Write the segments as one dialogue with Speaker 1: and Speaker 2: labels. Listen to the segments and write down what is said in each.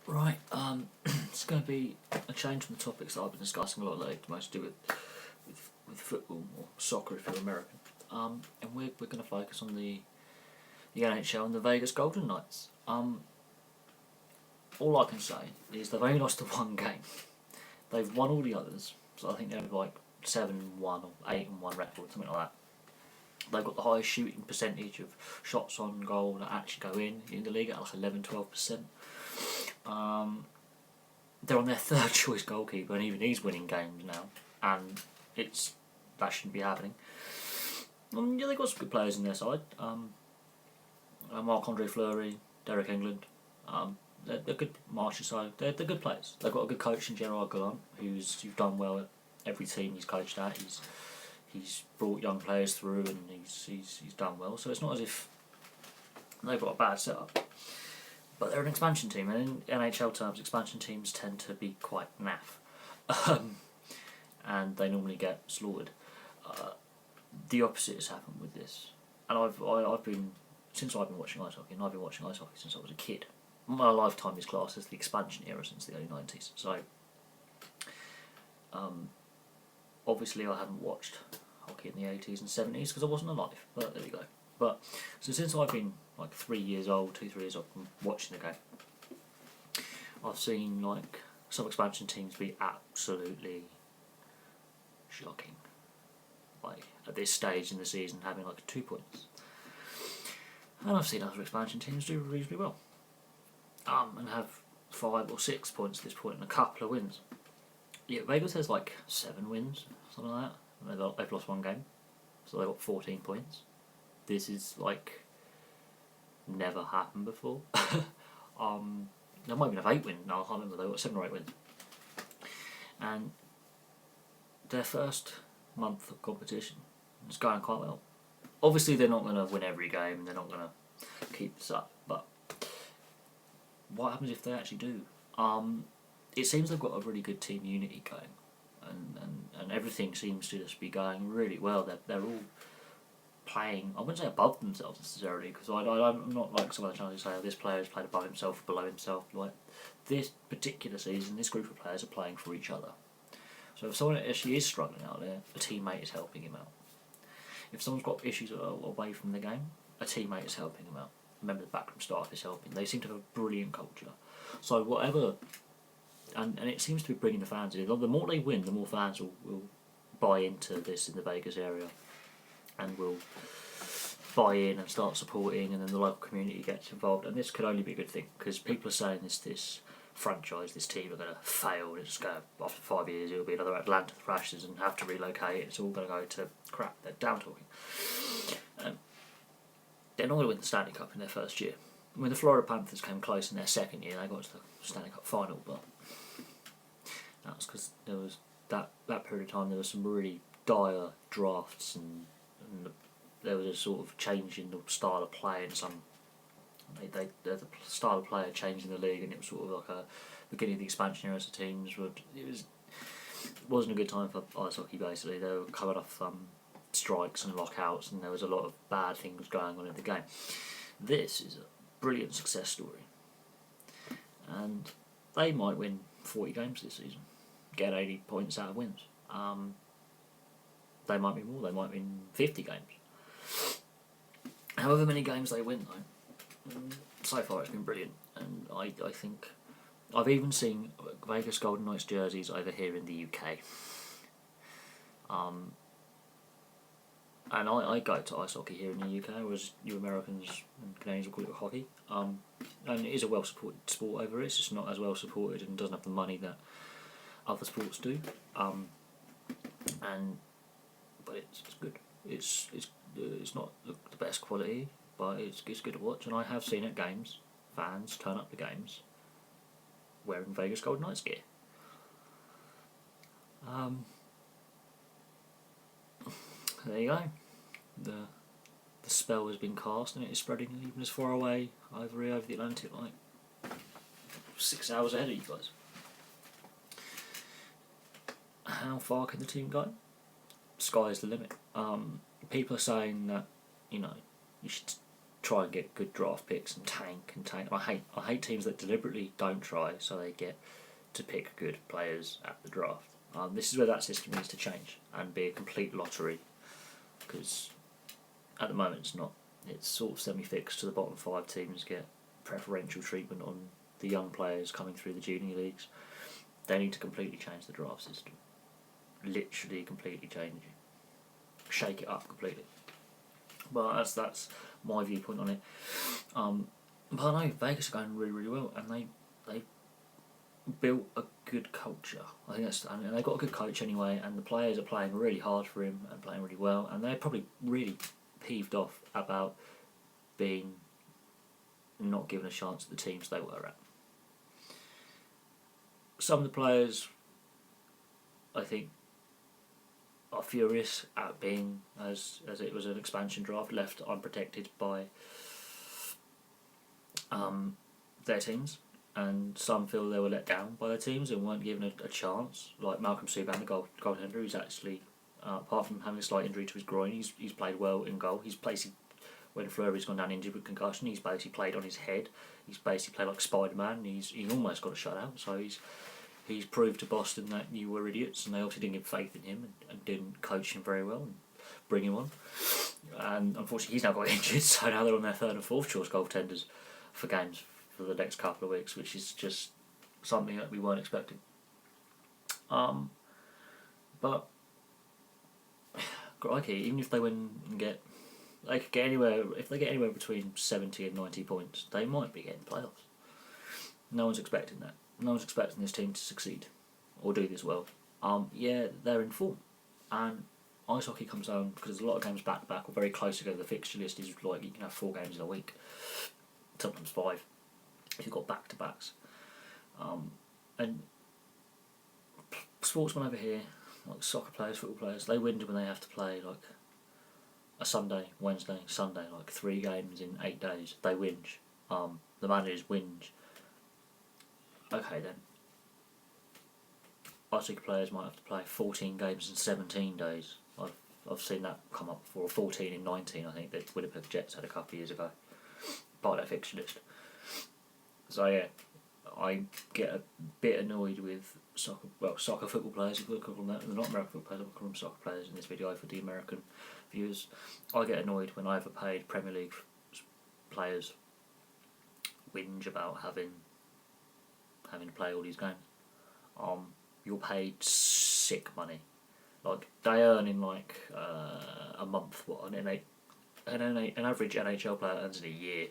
Speaker 1: Right, it's going to be a change from the topics that I've been discussing a lot lately, most to do with football or soccer if you're American. And we're going to focus on the NHL and the Vegas Golden Knights. All I can say is they've only lost to one game. They've won all the others, so I think they're like 7-1 or 8-1 record, something like that. They've got the highest shooting percentage of shots on goal that actually go in the league at like 11-12%. They're on their third choice goalkeeper, and even he's winning games now, and that shouldn't be happening. Yeah, they've got some good players in their side. Marc-Andre Fleury, Derek England. They're good. Marchessault. They're good players. They've got a good coach in Gerard Gallant, who's done well at every team he's coached at. He's brought young players through, and he's done well. So it's not as if they've got a bad setup. But they're an expansion team, and in NHL terms, expansion teams tend to be quite naff, and they normally get slaughtered. The opposite has happened with this, and I've been watching ice hockey, and I've been watching ice hockey since I was a kid. My lifetime is classed as the expansion era since the early 90s. So, obviously, I haven't watched hockey in the 80s and 70s because I wasn't alive. But there you go. But so since I've been like 3 years old, 2-3 years old, from watching the game, I've seen like some expansion teams be absolutely shocking. Like at this stage in the season, having like 2 points, and I've seen other expansion teams do reasonably well, and have 5 or 6 points at this point and a couple of wins. Yeah, Vegas has like 7 wins, something like that. And they've lost 1 game, so they've got 14 points. This is like never happened before. They might even have 8 wins. No, I can't remember. They've got 7 or 8 wins. And their first month of competition is going quite well. Obviously, they're not going to win every game, and they're not going to keep this up. But what happens if they actually do? It seems they've got a really good team unity going, and everything seems to just be going really well. They're all playing, I wouldn't say above themselves necessarily, because I'm not like some other channels who say, oh, this player has played above himself or below himself. Like this particular season, this group of players are playing for each other. So if someone actually is struggling out there, a teammate is helping him out. If someone's got issues away from the game, a teammate is helping him out. A member of the backroom staff is helping. They seem to have a brilliant culture. So whatever, and it seems to be bringing the fans in. The more they win, the more fans will buy into this in the Vegas area, and will buy in and start supporting, and then the local community gets involved. And this could only be a good thing, because people are saying this franchise, this team are going to fail. It's going to, after 5 years, it'll be another Atlanta Thrashers and have to relocate. It's all going to go to crap. They're down talking. They're not going to win the Stanley Cup in their first year. I mean, the Florida Panthers came close in their second year. They got to the Stanley Cup final, but that was because there was that period of time. There was some really dire drafts, and there was a sort of change in the style of play, and the style of play had changed in the league, and it was sort of like a beginning of the expansion era. So teams it wasn't a good time for ice hockey. Basically, they were coming off strikes and lockouts, and there was a lot of bad things going on in the game. This is a brilliant success story, and they might win 40 games this season, get 80 points out of wins. They might win more. They might win 50 games. However many games they win, though, so far it's been brilliant, and I think I've even seen Vegas Golden Knights jerseys over here in the UK. And I go to ice hockey here in the UK, whereas you Americans and Canadians will call it hockey. And it is a well supported sport over here. It's just not as well supported and doesn't have the money that other sports do. But it's good. It's not the best quality, but it's good to watch. And I have seen at games fans turn up to games wearing Vegas Golden Knights gear. There you go. The spell has been cast, and it is spreading even as far away over the Atlantic, like 6 hours ahead of you guys. How far can the team go? Sky is the limit. People are saying that you should try and get good draft picks and tank. I hate teams that deliberately don't try so they get to pick good players at the draft. This is where that system needs to change and be a complete lottery, because at the moment it's not. It's sort of semi-fixed to the bottom 5 teams get preferential treatment on the young players coming through the junior leagues. They need to completely change the draft system. Literally completely change it. Shake it up completely. But that's my viewpoint on it. But I know Vegas are going really, really well, and they built a good culture. I think they've got a good coach anyway, and the players are playing really hard for him and playing really well, and they're probably really peeved off about being not given a chance at the teams they were at. Some of the players, I think, are furious at being, as it was an expansion draft, left unprotected by their teams, and some feel they were let down by their teams and weren't given a chance. Like Malcolm Subban, the goaltender, who's actually, apart from having a slight injury to his groin, he's played well in goal. He's basically, when Fleury's gone down injured with concussion, he's basically played on his head. He's basically played like Spider-Man. He's almost got a shutout, so he's proved to Boston that you were idiots, and they obviously didn't give faith in him and didn't coach him very well and bring him on. And unfortunately, he's now got injured, so now they're on their third and fourth choice goaltenders for games for the next couple of weeks, which is just something that we weren't expecting. But crikey, even if they win and they could get anywhere. If they get anywhere between 70 and 90 points, they might be getting playoffs. No one's expecting that. No one's expecting this team to succeed or do this well. Yeah, they're in form, and ice hockey comes down because there's a lot of games back to back or very close together. The fixture list is like you can have 4 games in a week, sometimes 5 if you've got back to backs. And sportsmen over here, like soccer players, football players, they whinge when they have to play like a Sunday, Wednesday, Sunday, like 3 games in 8 days. They whinge. The managers whinge. Okay then. Ice hockey players might have to play 14 games in 17 days. I've seen that come up before. 14 in 19, I think that Winnipeg Jets had a couple of years ago. Part of their fixture list. So yeah, I get a bit annoyed with soccer football players, if we call them that. They're not American football players, I'll call them soccer players in this video for the American viewers. I get annoyed when overpaid Premier League players whinge about having to play all these games. You're paid sick money. Like they earn in like a month what an average NHL player earns in a year.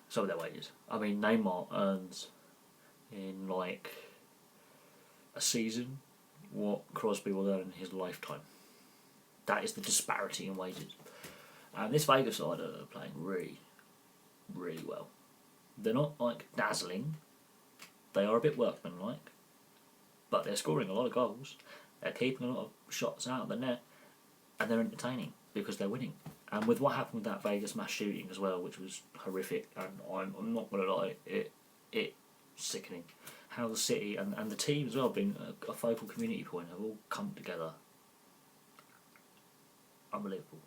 Speaker 1: Some of their wages. I mean, Neymar earns in like a season what Crosby will earn in his lifetime. That is the disparity in wages. And this Vegas side are playing really, really well. They're not like dazzling. They are a bit workmanlike, but they're scoring a lot of goals. They're keeping a lot of shots out of the net, and they're entertaining because they're winning. And with what happened with that Vegas mass shooting as well, which was horrific, and I'm not going to lie, it's sickening. How the city and the team as well, being a focal community point, have all come together. Unbelievable.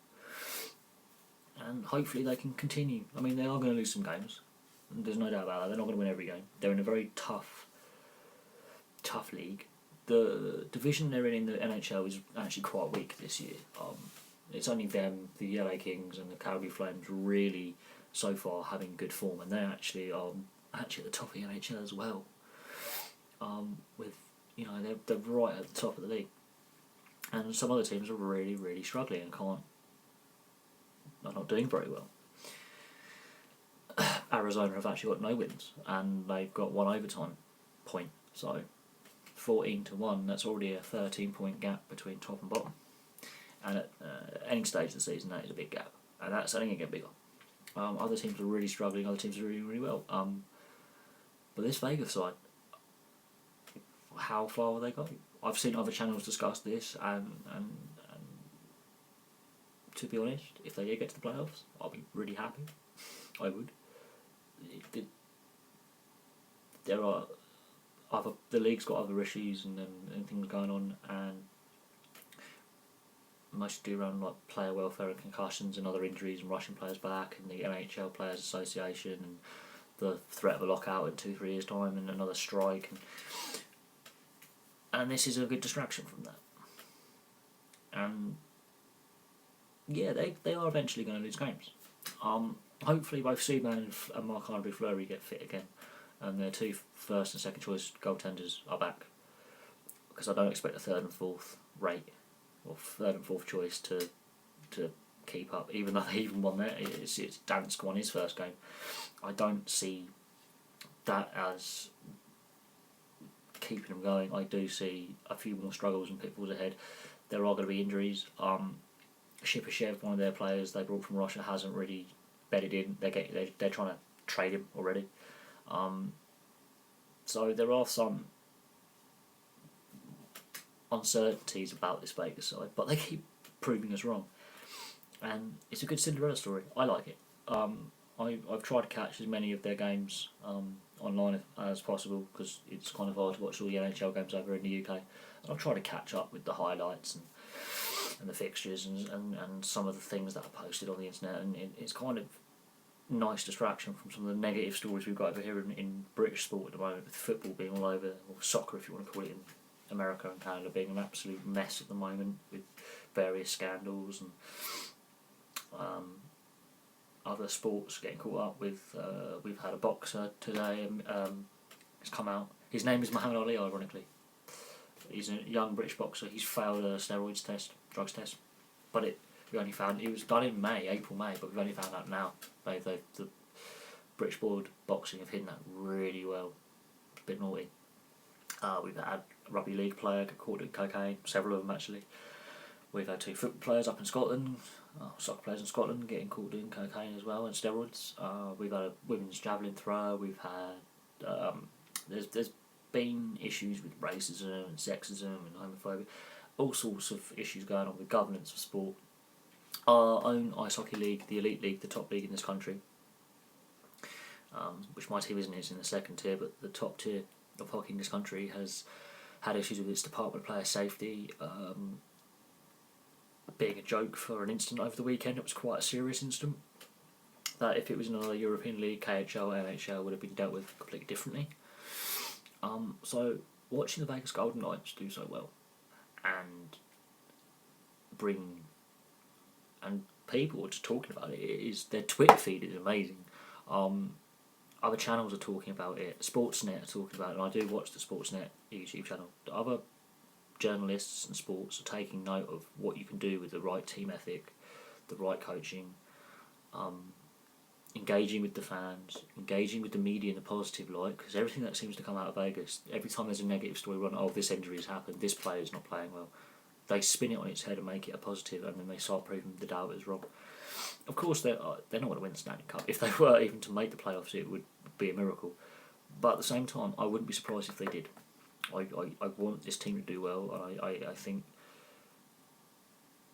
Speaker 1: And hopefully they can continue. I mean, they are going to lose some games. There's no doubt about that. They're not going to win every game. They're in a very tough league. The division they're in the NHL is actually quite weak this year. It's only them, the LA Kings and the Calgary Flames really so far having good form, and they're actually at the top of the NHL as well. With they're right at the top of the league, and some other teams are really, really struggling and are not doing very well. Arizona have actually got no wins, and they've got 1 overtime point. So 14-1. That's already a 13-point gap between top and bottom. And at any stage of the season, that is a big gap, and that's only going to get bigger. Other teams are really struggling. Other teams are really, really well. But this Vegas side, how far will they go? I've seen other channels discuss this, and to be honest, if they did get to the playoffs, I'll be really happy. I would. There are the league's got other issues and things going on, and mostly do around like player welfare and concussions and other injuries and rushing players back, and the NHL Players Association and the threat of a lockout in 2-3 years' time and another strike, and this is a good distraction from that. And yeah, they are eventually going to lose games. Hopefully both Subban and Marc-Andre Fleury get fit again, and their two first and second choice goaltenders are back, because I don't expect a third and fourth rate or third and fourth choice to keep up, even though they even won there. It's Dansk won his first game. I don't see that as keeping them going. I do see a few more struggles and pitfalls ahead. There are going to be injuries. Shipashev, one of their players they brought from Russia, hasn't really bedded in. They're trying to trade him already. So there are some uncertainties about this Vegas side, but they keep proving us wrong. And it's a good Cinderella story. I like it. I've tried to catch as many of their games online as possible, because it's kind of hard to watch all the NHL games over in the UK. And I've tried to catch up with the highlights and the fixtures and some of the things that are posted on the internet, and it's kind of nice distraction from some of the negative stories we've got over here in British sport at the moment, with football being all over, or soccer if you want to call it, in America and Canada being an absolute mess at the moment with various scandals and other sports getting caught up with. We've had a boxer today, it's come out. His name is Muhammad Ali, ironically. He's a young British boxer. He's failed a drugs test, but we only found it was done in April, May, but we've only found out now. The British Board Boxing have hidden that really well. It's a bit naughty. We've had a rugby league player get caught in cocaine, several of them actually. We've had 2 football players up in Scotland, soccer players in Scotland getting caught in cocaine as well, and steroids. We've had a women's javelin thrower. We've had there's been issues with racism and sexism and homophobia, all sorts of issues going on with governance of sport. Our own ice hockey league, the elite league, the top league in this country, which my team isn't, it's in the second tier, but the top tier of hockey in this country has had issues with its Department of Player Safety being a joke for an incident over the weekend. It was quite a serious incident that if it was another European league, KHL, NHL, would have been dealt with completely differently. So watching the Vegas Golden Knights do so well and bring and people are just talking about it, their Twitter feed is amazing. Other channels are talking about it. Sportsnet are talking about it, and I do watch the Sportsnet YouTube channel. The other journalists and sports are taking note of what you can do with the right team ethic, the right coaching, engaging with the fans, engaging with the media in a positive light, because everything that seems to come out of Vegas, every time there's a negative story run, this injury has happened, this player's not playing well, they spin it on its head and make it a positive, and then they start proving the doubters wrong. Of course, they're not going to win the Stanley Cup. If they were even to make the playoffs, it would be a miracle. But at the same time, I wouldn't be surprised if they did. I want this team to do well, and I think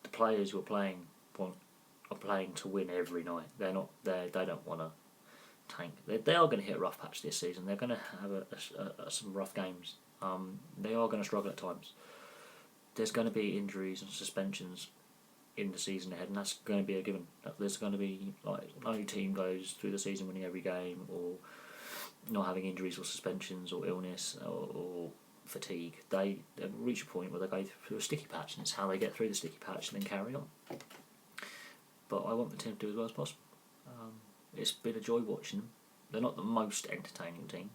Speaker 1: the players who are playing are playing to win every night. They don't want to tank. They are going to hit a rough patch this season. They're going to have some rough games. They are going to struggle at times. There's going to be injuries and suspensions in the season ahead, and that's going to be a given. There's going to be, no team goes through the season winning every game, or not having injuries or suspensions or illness or fatigue. They reach a point where they go through a sticky patch, and it's how they get through the sticky patch and then carry on. But I want the team to do as well as possible. It's been a joy watching them. They're not the most entertaining team.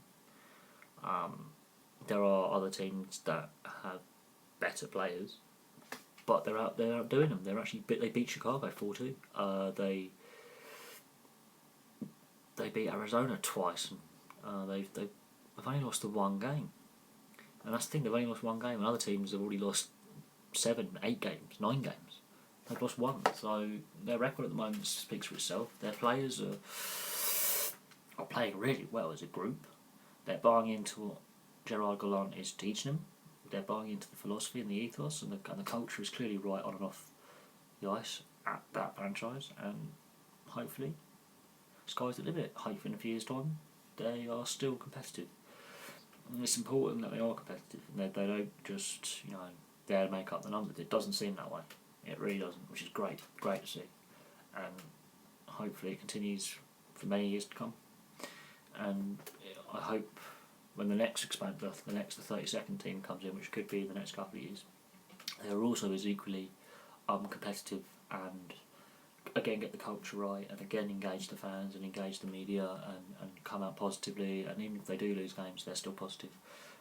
Speaker 1: There are other teams that have better players, but they're out doing them. They beat Chicago 4-2. They beat Arizona twice, and they've only lost the one game, and that's the thing. They've only lost one game, and other teams have already lost 7, 8 games, 9 games. They've lost one, so their record at the moment speaks for itself. Their players are playing really well as a group. They're buying into what Gerard Gallant is teaching them. They're buying into the philosophy and the ethos, and the culture is clearly right on and off the ice at that franchise, and hopefully, sky's the limit. Hopefully in a few years' time, they are still competitive. And it's important that they are competitive, and they don't just, dare make up the numbers. It doesn't seem that way. It really doesn't, which is great to see, and hopefully it continues for many years to come. And I hope when the next the next 32nd team comes in, which could be in the next couple of years, they are also as equally competitive and again get the culture right, and again engage the fans and engage the media, and come out positively. And even if they do lose games, they're still positive,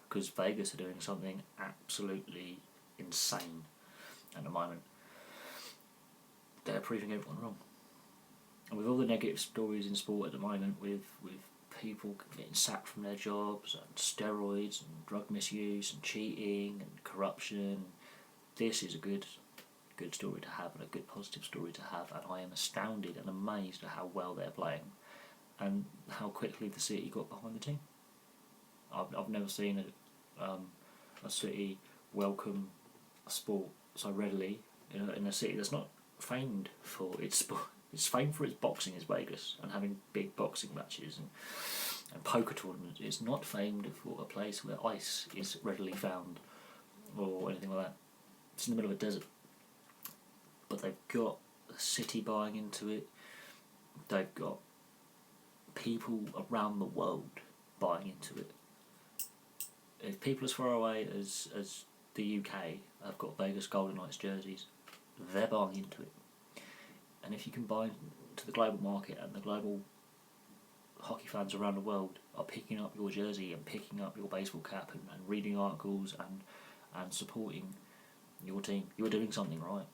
Speaker 1: because Vegas are doing something absolutely insane at the moment. They're proving everyone wrong. And with all the negative stories in sport at the moment, with people getting sacked from their jobs, and steroids and drug misuse and cheating and corruption, this is a good story to have, and a good positive story to have. And I am astounded and amazed at how well they're playing, and how quickly the city got behind the team. I've never seen a city welcome a sport so readily in a city that's not famed for its sport. It's famed for its boxing, is Vegas, and having big boxing matches and poker tournaments. It's not famed for a place where ice is readily found or anything like that. It's in the middle of a desert. But they've got the city buying into it. They've got people around the world buying into it. If people as far away as the UK have got Vegas Golden Knights jerseys, they're buying into it. And if you can buy into the global market, and the global hockey fans around the world are picking up your jersey and picking up your baseball cap and reading articles and supporting your team, you're doing something right.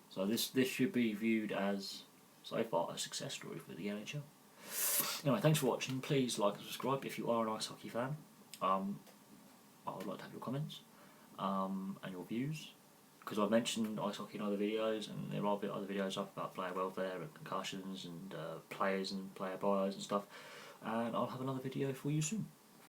Speaker 1: So this should be viewed as, so far, a success story for the NHL. Anyway, thanks for watching. Please like and subscribe if you are an ice hockey fan. I would like to have your comments and your views, because I've mentioned ice hockey in other videos, and there are other videos up about player welfare and concussions and players and player buyers and stuff, and I'll have another video for you soon.